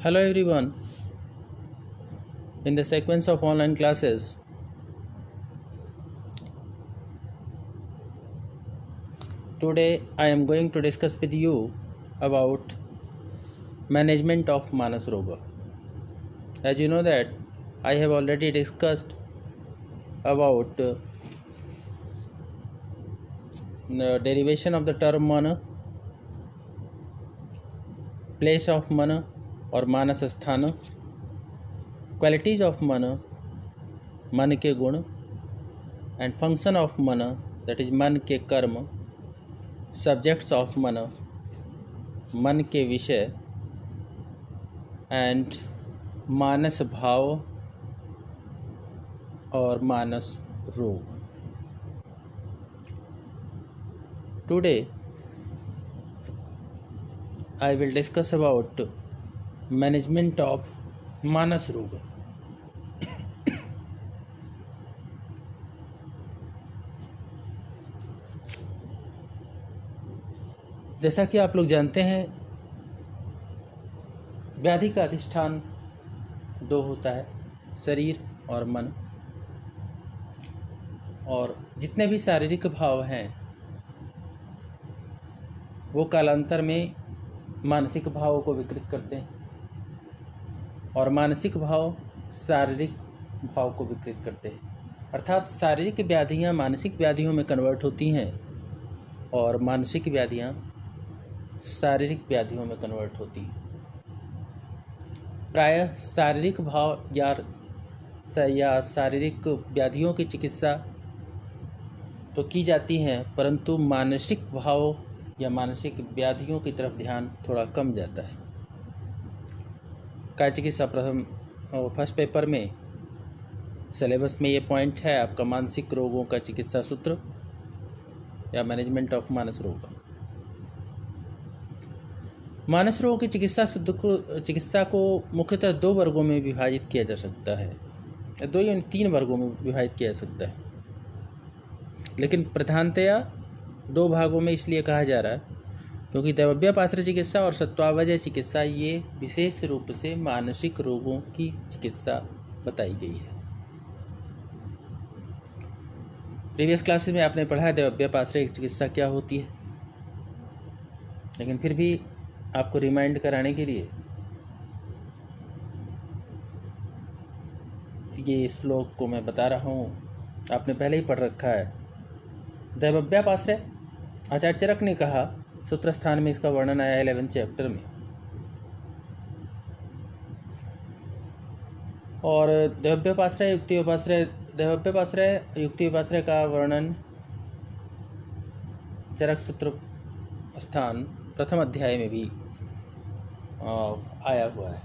Hello everyone. In the sequence of online classes, today I am going to discuss with you about management of Manas Roga. As you know that I have already discussed about the derivation of the term Mana, place of Mana और मानस स्थान, qualities of मन, मन के गुण and function of मन that is मन के कर्म, सब्जेक्ट्स ऑफ मन, मन के विषय एंड मानस भाव और मानस रोग. Today I will discuss about management of मानस रोग. जैसा कि आप लोग जानते हैं, व्याधि का अधिष्ठान दो होता है, शरीर और मन. और जितने भी शारीरिक भाव हैं वो कालांतर में मानसिक भावों को विकृत करते हैं और मानसिक भाव शारीरिक भाव को विकृत करते हैं. अर्थात शारीरिक व्याधियाँ मानसिक व्याधियों में कन्वर्ट होती हैं और मानसिक व्याधियाँ शारीरिक व्याधियों में कन्वर्ट होती हैं. प्रायः शारीरिक भाव या शारीरिक व्याधियों की चिकित्सा तो की जाती है, परंतु मानसिक भाव या मानसिक व्याधियों की तरफ ध्यान थोड़ा कम जाता है. काय चिकित्सा फर्स्ट पेपर में सिलेबस में ये पॉइंट है आपका, मानसिक रोगों का चिकित्सा सूत्र या मैनेजमेंट ऑफ मानस रोग. मानस रोग की चिकित्सा को मुख्यतः दो वर्गों में विभाजित किया जा सकता है, दो या तीन वर्गों में विभाजित किया जा सकता है, लेकिन प्रधानतया दो भागों में इसलिए कहा जा रहा है क्योंकि दैवव्यापाश्रय चिकित्सा और सत्वावजय चिकित्सा ये विशेष रूप से मानसिक रोगों की चिकित्सा बताई गई है. प्रीवियस क्लासेस में आपने पढ़ा है दैवव्यापाश्रय चिकित्सा क्या होती है, लेकिन फिर भी आपको रिमाइंड कराने के लिए ये श्लोक को मैं बता रहा हूँ. आपने पहले ही पढ़ रखा है. दैवव्यापाश्रय आचार्य चरक ने कहा, सूत्र स्थान में इसका वर्णन आया 11 चैप्टर में. और दैवव्यापाश्रय युक्ति उपाश्रय का वर्णन चरक सूत्र स्थान प्रथम अध्याय में भी आया हुआ है.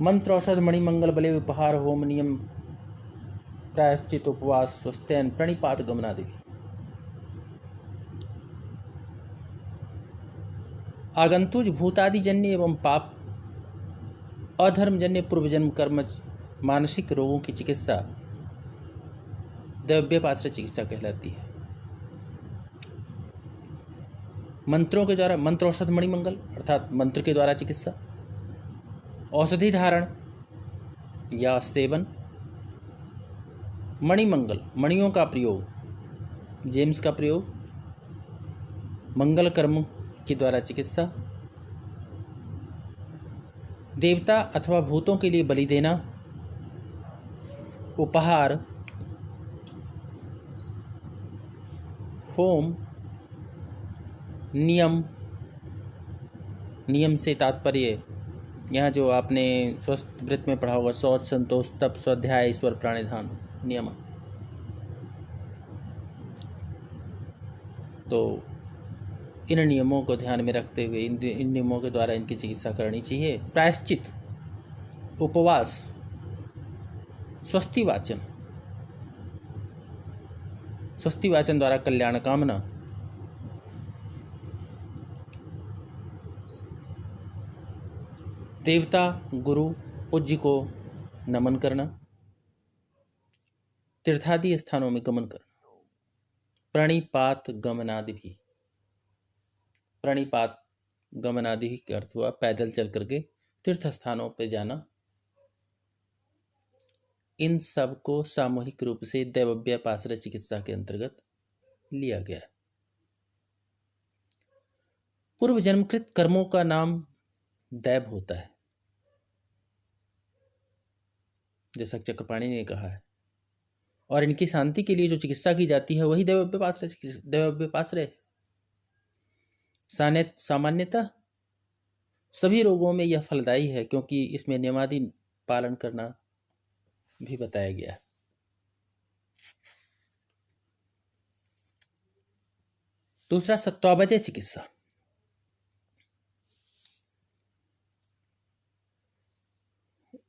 मंत्र औषध मणिमंगल बले उपहार होम नियम प्रायश्चित उपवास स्वस्थैन प्रणिपात गमनादि. आगंतुज भूतादिजन्य एवं पाप अधर्मजन्य पूर्वजन्म कर्म मानसिक रोगों की चिकित्सा दैवव्यापाश्रय चिकित्सा कहलाती है. मंत्रों के द्वारा, मंत्र औषध मणिमंगल अर्थात मंत्र के द्वारा चिकित्सा, औषधि धारण या सेवन, मणिमंगल मणियों का प्रयोग, जेम्स का प्रयोग, मंगल कर्म के द्वारा चिकित्सा, देवता अथवा भूतों के लिए बलि देना, उपहार, होम, नियम से तात्पर्य यहाँ जो आपने स्वस्थ वृत्त में पढ़ा होगा, शौच, संतोष, तप, स्वाध्याय, ईश्वर प्राणिधान नियम. तो इन नियमों को ध्यान में रखते हुए इन नियमों के द्वारा इनकी चिकित्सा करनी चाहिए. प्रायश्चित, उपवास, स्वस्ति वाचन द्वारा कल्याण कामना, देवता गुरु पूज्य को नमन करना, तीर्थादि स्थानों में गमन करना, प्रणिपात गमनादि भी. प्रणिपात गमन आदि का अर्थ हुआ पैदल चल करके तीर्थ स्थानों पर जाना। इन सब को सामूहिक रूप से दैवव्यपाश्रय चिकित्सा के अंतर्गत लिया गया। पूर्व जन्मकृत कर्मों का नाम दैव होता है, जैसा चक्रपाणि ने कहा है, और इनकी शांति के लिए जो चिकित्सा की जाती है वही दैवव्यपाश्रय है। सामान्यतः सभी रोगों में यह फलदायी है, क्योंकि इसमें नियमादि पालन करना भी बताया गया है। दूसरा, सत्वावजय चिकित्सा।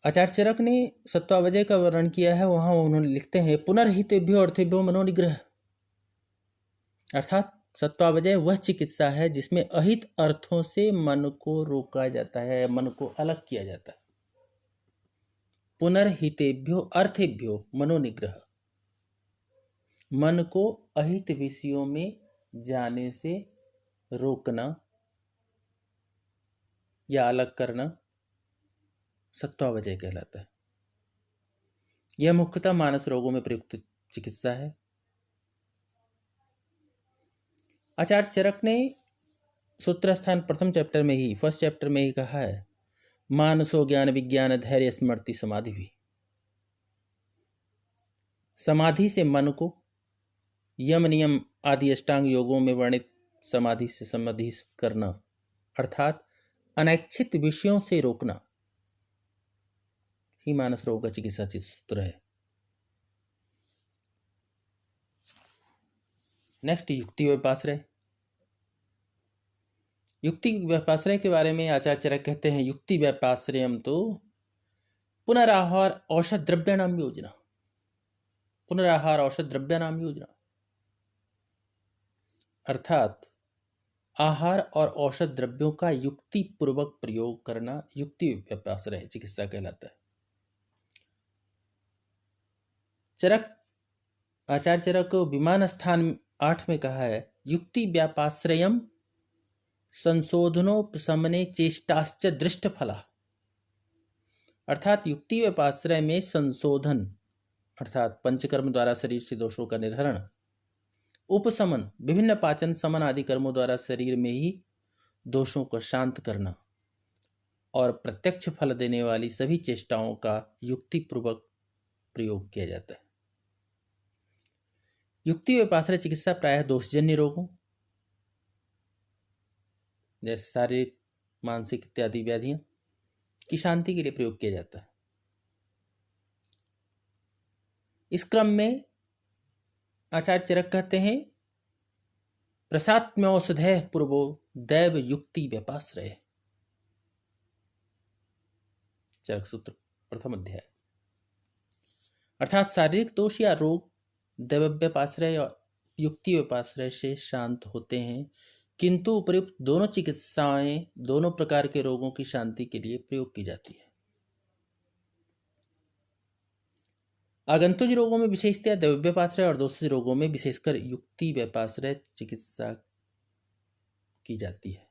आचार्य चरक ने सत्वावजय का वर्णन किया है। वहां उन्होंने लिखते हैं, पुनर्हितेभ्यो अर्थेभ्यो मनोनिग्रह, अर्थात सत्वावजय वह चिकित्सा है जिसमें अहित अर्थों से मन को रोका जाता है, मन को अलग किया जाता है। पुनर्हितेभ्यो अर्थेभ्यो मनोनिग्रह, मन को अहित विषयों में जाने से रोकना या अलग करना सत्वावजय कहलाता है। यह मुख्यतः मानस रोगों में प्रयुक्त चिकित्सा है। आचार्य चरक ने सूत्र स्थान प्रथम चैप्टर में ही, फर्स्ट चैप्टर में ही कहा है, मानसो ज्ञान विज्ञान धैर्य स्मृति समाधि भी। समाधि से मन को यम नियम आदि अष्टांग योगों में वर्णित समाधि से समाधि करना, अर्थात अनैच्छित विषयों से रोकना ही मानस रोग का चिकित्सा सूत्र है। नेक्स्ट, युक्ति व्यपाश्रय। युक्ति व्यपाश्रय के बारे में आचार्य चरक कहते हैं, युक्ति व्यपाश्रयम तो पुनराहार औषध द्रव्य नाम योजना। पुनराहार औषध द्रव्य नाम योजना अर्थात आहार और औषध द्रव्यों का युक्ति पूर्वक प्रयोग करना युक्ति व्यपाश्रय चिकित्सा कहलाता है। आचार्य चरक को विमान स्थान 8 में कहा है, युक्ति व्यापाश्रयम संशोधनोपशमने चेष्टाश्च दृष्ट फला, अर्थात युक्ति व्यापाश्रय में संशोधन अर्थात पंचकर्म द्वारा शरीर से दोषों का निर्हरण, उपशमन विभिन्न पाचन समन आदि कर्मों द्वारा शरीर में ही दोषों को शांत करना, और प्रत्यक्ष फल देने वाली सभी चेष्टाओं का युक्ति पूर्वक प्रयोग किया जाता है। युक्ति व्यापाश्रय चिकित्सा प्रायः दोषजन्य रोगों जैसे शारीरिक मानसिक इत्यादि व्याधियों की शांति के लिए प्रयोग किया जाता है। इस क्रम में आचार्य चरक कहते हैं, प्रसात्म्यौषधे पूर्वो दैव युक्ति व्यपाश्रय। चरक सूत्र प्रथम अध्याय। अर्थात शारीरिक दोष या रोग दैवव्यपाश्रय और युक्ति व्यपाश्रय से शांत होते हैं, किंतु उपयुक्त दोनों चिकित्साएं दोनों प्रकार के रोगों की शांति के लिए प्रयोग की जाती है। आगंतुक रोगों में विशेषतः दैवव्यपाश्रय और दोषी रोगों में विशेषकर युक्ति व्यपाश्रय चिकित्सा की जाती है।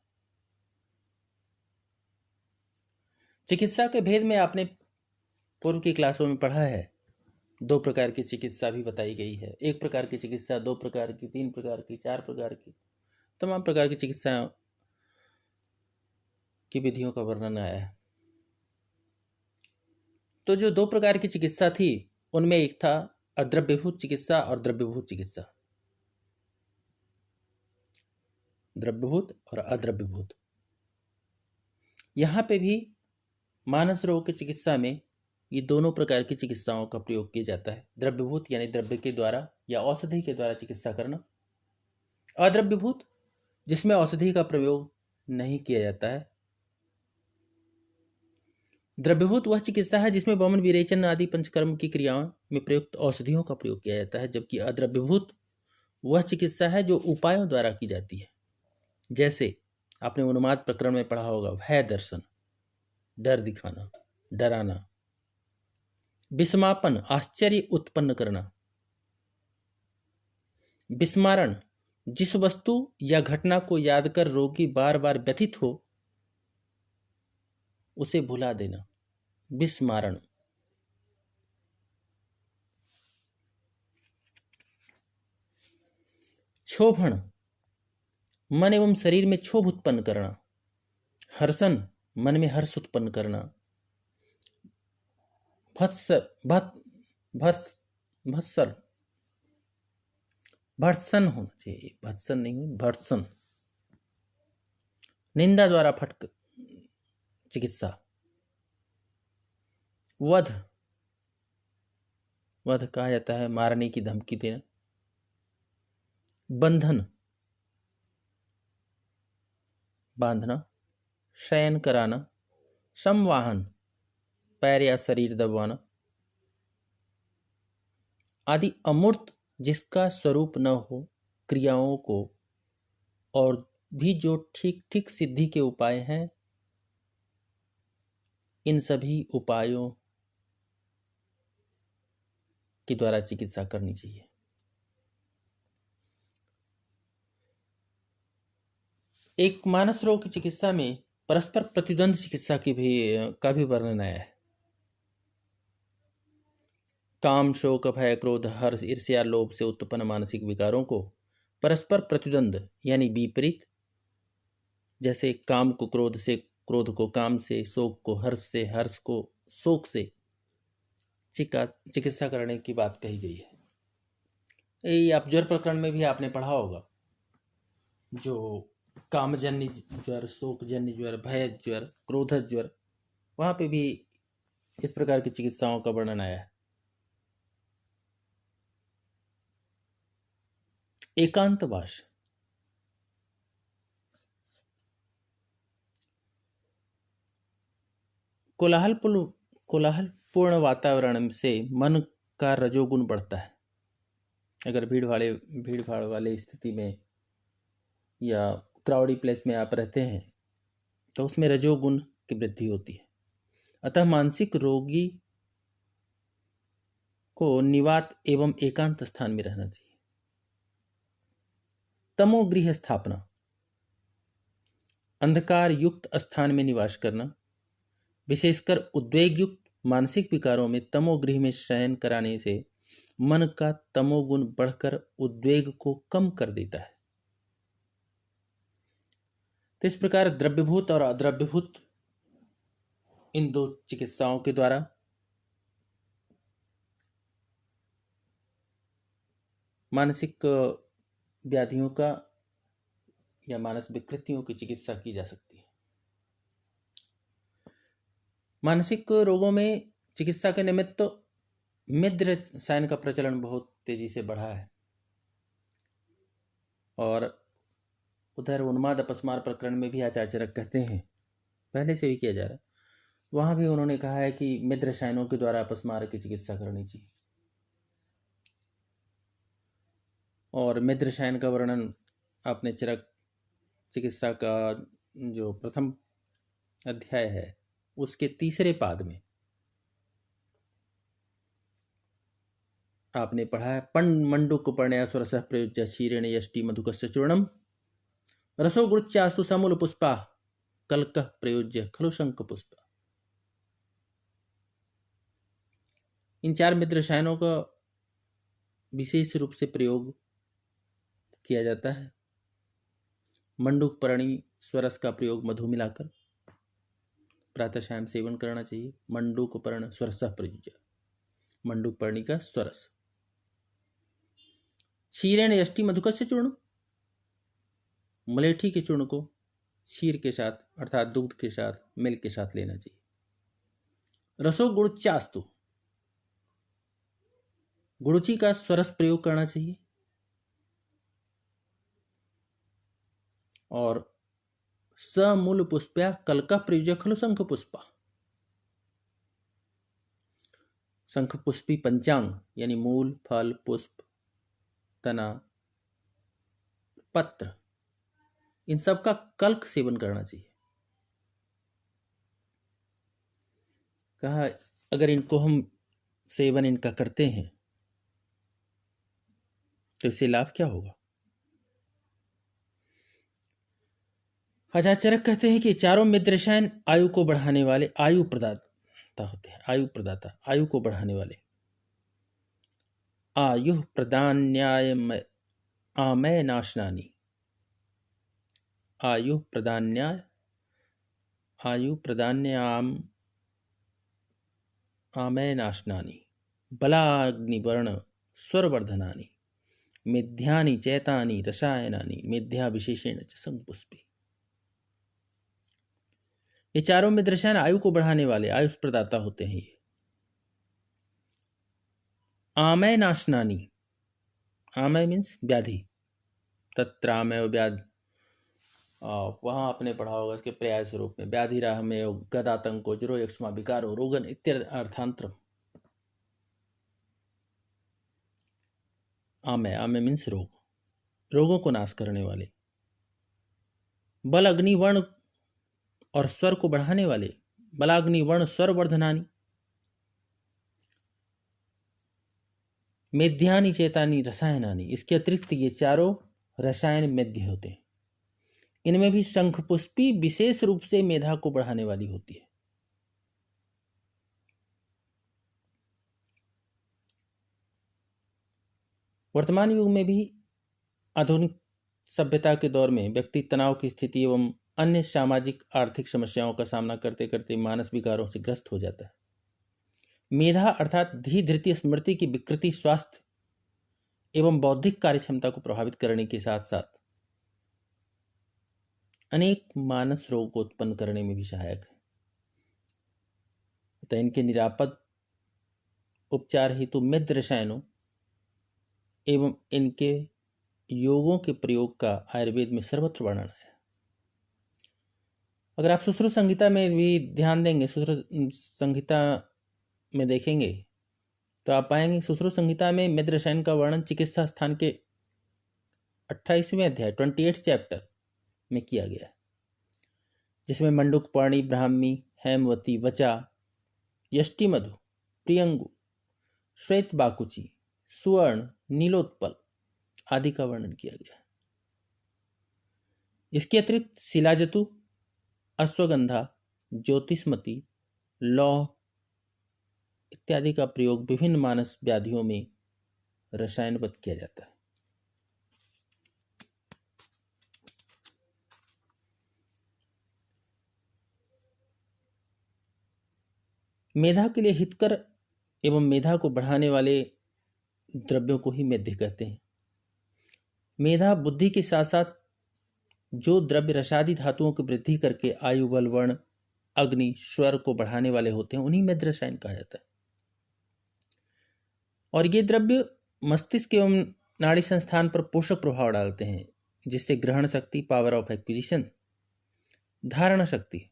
चिकित्सा के भेद में आपने पूर्व की क्लासों में पढ़ा है, 2 प्रकार की चिकित्सा भी बताई गई है। 1 प्रकार की चिकित्सा, 2 प्रकार की, 3 प्रकार की, 4 प्रकार की, तमाम प्रकार की चिकित्सा की विधियों का वर्णन आया है। तो जो 2 प्रकार की चिकित्सा थी उनमें एक था अद्रव्यभूत चिकित्सा और द्रव्यभूत चिकित्सा। द्रव्यभूत और अद्रव्यभूत। यहाँ पे भी मानस रोग की चिकित्सा में ये दोनों प्रकार की चिकित्साओं का प्रयोग किया जाता है। द्रव्यभूत यानी द्रव्य के द्वारा या औषधि के द्वारा चिकित्सा करना। अद्रव्यभूत जिसमें औषधि का प्रयोग नहीं किया जाता है। द्रव्यभूत वह चिकित्सा है जिसमें वमन विरेचन आदि पंचकर्म की क्रियाओं में प्रयुक्त औषधियों का प्रयोग किया जाता है, जबकि अद्रव्यभूत वह चिकित्सा है जो उपायों द्वारा की जाती है। जैसे आपने उन्माद प्रकरण में पढ़ा होगा, भय दर्शन, डर दिखाना, डराना, विस्मापन आश्चर्य उत्पन्न करना, विस्मारण जिस वस्तु या घटना को याद कर रोगी बार बार व्यथित हो उसे भुला देना, विस्मारण। क्षोभण, मन एवं शरीर में क्षोभ उत्पन्न करना। हर्षण, मन में हर्ष उत्पन्न करना। भत्सर, भर्त्सन होना चाहिए, भत्सन नहीं, भर्त्सन। निंदा द्वारा फटक चिकित्सा। वध, वध कहा जाता है मारने की धमकी देना। बंधन, बांधना। शयन कराना। संवाहन, पैर या शरीर दबाना आदि अमूर्त जिसका स्वरूप न हो क्रियाओं को और भी जो ठीक ठीक सिद्धि के उपाय हैं, इन सभी उपायों के द्वारा चिकित्सा करनी चाहिए। एक मानस रोग की चिकित्सा में परस्पर प्रतिद्वंद चिकित्सा का भी वर्णन आया है। काम, शोक, भय, क्रोध, हर्ष, ईर्ष्या, लोभ से उत्पन्न मानसिक विकारों को परस्पर प्रतिद्वंद यानी विपरीत, जैसे काम को क्रोध से, क्रोध को काम से, शोक को हर्ष से, हर्ष को शोक से चिकित्सा करने की बात कही गई है। ये आप ज्वर प्रकरण में भी आपने पढ़ा होगा, जो कामजन्य ज्वर, शोकजन्य ज्वर, भय ज्वर, क्रोध ज्वर, वहां पे भी इस प्रकार की चिकित्साओं का वर्णन आया है। एकांतवास, कोलाहलपूर्ण वातावरण से मन का रजोगुण बढ़ता है। अगर भीड़ भाड़ वाले स्थिति में या क्राउडी प्लेस में आप रहते हैं तो उसमें रजोगुण की वृद्धि होती है। अतः मानसिक रोगी को निवात एवं एकांत स्थान में रहना चाहिए। तमोगृह स्थापना, अंधकार युक्त स्थान में निवास करना, विशेषकर उद्वेग युक्त मानसिक विकारों में तमोगृह में शयन कराने से मन का तमोगुण बढ़कर उद्वेग को कम कर देता है। तो इस प्रकार द्रव्यभूत और अद्रव्यभूत इन दो चिकित्साओं के द्वारा मानसिक व्याधियों का या मानस विकृतियों की चिकित्सा की जा सकती है। मानसिक रोगों में चिकित्सा के निमित्त मिद्र रसायन का प्रचलन बहुत तेजी से बढ़ा है और उधर उन्माद अपस्मार प्रकरण में भी आचार्य चरक कहते हैं, पहले से भी किया जा रहा है, वहां भी उन्होंने कहा है कि मिद्र रसायनों के द्वारा अपस्मार की चिकित्सा करनी चाहिए। और मिद्र रसायन का वर्णन आपने चरक चिकित्सा का जो प्रथम अध्याय है उसके तीसरे पाद में आपने पढ़ा है। मंडुक पर्णया स्वरस प्रयुज्य क्षीरेण यष्टि मधुकस्य चूर्णम रसो गुरुच्यास्तु समूल पुष्पा कल्क प्रयुज्य खलु शंख पुष्पा। इन चार मिद्र रसायनों का विशेष रूप से प्रयोग किया जाता है। मंडूक पर्णी स्वरस का प्रयोग मधु मिलाकर प्रातः शाम सेवन करना चाहिए। मंडूक पर्ण स्वरस प्रयुज्य, मंडूक पर्णी का स्वरस। क्षीरेण यष्टि मधुकस्य चूर्ण, मलेठी के चूर्ण को क्षीर के साथ अर्थात दूध के साथ, मिल्क के साथ लेना चाहिए। रसो गुरुच्यास्तु, गुरुचि का स्वरस प्रयोग करना चाहिए। और समूल पुष्प्या कल्का प्रयुज्य खलु शंख पुष्पा, शंख पुष्पी पंचांग यानी मूल, फल, पुष्प, तना, पत्र, इन सब का कल्क सेवन करना चाहिए। कहा अगर इनको हम सेवन इनका करते हैं तो इससे लाभ क्या होगा? आचार्य चरक कहते हैं कि चारों मित्र रसायन आयु को बढ़ाने वाले आयु प्रदाता होते हैं। आयु प्रदाता, आयु को बढ़ाने वाले। आयु प्रदान्याय आमय नाशनानी, आयु प्रदान्याय, आयु प्रदान्याम आमय नाशनानी, बलाग्निवर्ण स्वरवर्धनानि, मेध्यानि चैतानि रसायनानि, मेध्या विशेषेण च संपुष्पी। ये चारों मित्र रसायन आयु को बढ़ाने वाले, आयुष प्रदाता होते हैं। ये आमय नाशनानी, आमय मीन्स व्याधि, तत्रामय व्याधि, वहाँ आपने पढ़ा होगा इसके पर्याय स्वरूप में, व्याधिराहमेय गदातंको जरो यक्ष्मा विकारो रोगन इत्यादि अर्थांतरम। आमय, आमय मीन्स रोग, रोगों को नाश करने वाले। बल अग्नि वर्ण और स्वर को बढ़ाने वाले, बलाग्नि वर्ण स्वर वर्धनानी, मेध्यानि चेतानि रसायनानि। इसके अतिरिक्त ये चारों रसायन मेध्य होते हैं। इनमें भी शंखपुष्पी विशेष रूप से मेधा को बढ़ाने वाली होती है। वर्तमान युग में भी आधुनिक सभ्यता के दौर में व्यक्ति तनाव की स्थिति एवं अन्य सामाजिक आर्थिक समस्याओं का सामना करते करते मानस विकारों से ग्रस्त हो जाता है। मेधा अर्थात धीर धृति स्मृति की विकृति स्वास्थ्य एवं बौद्धिक कार्यक्षमता को प्रभावित करने के साथ साथ अनेक मानस रोग को उत्पन्न करने में भी सहायक है। अतः इनके निरापद उपचार हेतु मित्र रसायनों एवं इनके योगों के प्रयोग का आयुर्वेद में सर्वत्र वर्णन है। अगर आप सुश्रुत संहिता में भी ध्यान देंगे, सुश्रुत संहिता में देखेंगे तो आप पाएंगे सुश्रुत संहिता में मित्र रसायन का वर्णन चिकित्सा स्थान के 28वें अध्याय 28 चैप्टर में किया गया है, जिसमें मंडुक पाणी ब्राह्मी हेमवती वचा यष्टि मधु प्रियंगु श्वेत बाकुची सुवर्ण नीलोत्पल आदि का वर्णन किया गया है। इसके अतिरिक्त शिलाजतु अश्वगंधा ज्योतिषमती लौह इत्यादि का प्रयोग विभिन्न मानस व्याधियों में रसायनबद्ध किया जाता है। मेधा के लिए हितकर एवं मेधा को बढ़ाने वाले द्रव्यों को ही मेध्य कहते हैं। मेधा बुद्धि के साथ साथ जो द्रव्य रसादि धातुओं की वृद्धि करके आयु बल वर्ण अग्नि स्वर को बढ़ाने वाले होते हैं, उन्हीं मेध रसायन कहा जाता है। और ये द्रव्य मस्तिष्क एवं नाड़ी संस्थान पर पोषक प्रभाव डालते हैं, जिससे ग्रहण शक्ति पावर ऑफ एक्विजिशन, धारणा शक्ति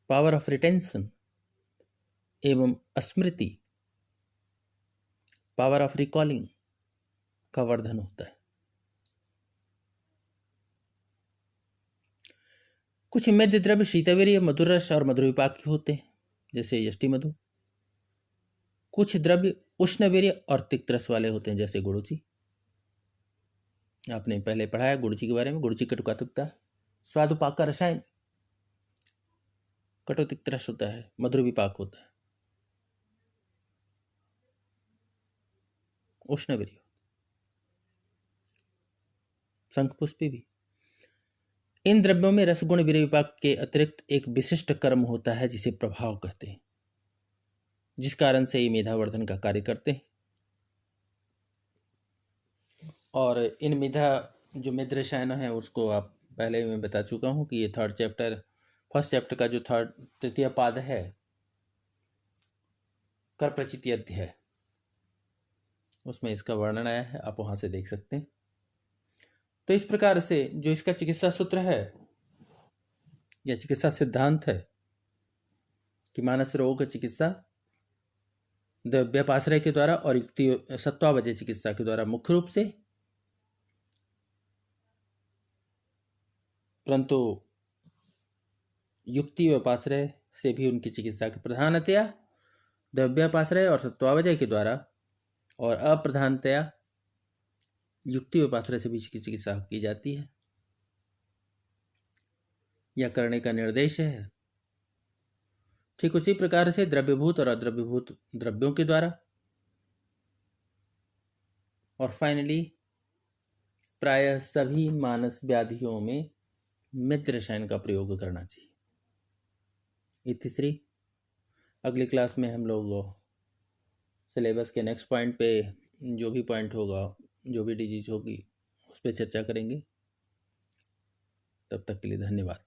पावर ऑफ रिटेंशन एवं स्मृति पावर ऑफ रिकॉलिंग का वर्धन होता है। कुछ मेध द्रव्य शीतवीर्य मधुर रस और मधुर विपाक के होते हैं, जैसे यष्टि मधु। कुछ द्रव्य उष्णवीर्य और तिक्त रस वाले होते हैं, जैसे गुड़ुचि। आपने पहले पढ़ाया गुड़ुचि के बारे में। गुड़ुचि कटुकातिकता स्वादुपाक का रसायन, कटुतिक्त रस होता है, मधुर विपाक होता है। उष्णवीर्य शंखपुष्पी भी। इन द्रव्यों में रसगुण वीर्य विपाक के अतिरिक्त एक विशिष्ट कर्म होता है जिसे प्रभाव कहते हैं, जिस कारण से ये मेधावर्धन का कार्य करते हैं। और इन मेधा जो मेध रसायन है उसको आप पहले मैं बता चुका हूँ कि ये फर्स्ट चैप्टर का जो तृतीय पाद है कर प्रचिति अध्याय, उसमें इसका वर्णन आया है, आप वहां से देख सकते हैं। तो इस प्रकार से जो इसका चिकित्सा सूत्र है या चिकित्सा सिद्धांत है कि मानस रोग की चिकित्सा द्रव्यापाश्रय के द्वारा और युक्ति सत्वावजय चिकित्सा के द्वारा मुख्य रूप से, परंतु युक्ति व्यापाश्रय से भी उनकी चिकित्सा की प्रधानतया द्रव्यापाश्रय और सत्वावजय के द्वारा और अप्रधानतया युक्ति व्यापाश्रय से भी चिकित्सा की जाती है। या करने का निर्देश है। ठीक उसी प्रकार से द्रव्यभूत और अद्रव्यभूत द्रव्यों के द्वारा, और फाइनली प्रायः सभी मानस व्याधियों में मित्र रसायन का प्रयोग करना चाहिए। ये तीसरी। अगली क्लास में हम लोग सिलेबस के नेक्स्ट पॉइंट पे जो भी पॉइंट होगा, जो भी डिजीज होगी, उस पर चर्चा करेंगे। तब तक के लिए धन्यवाद।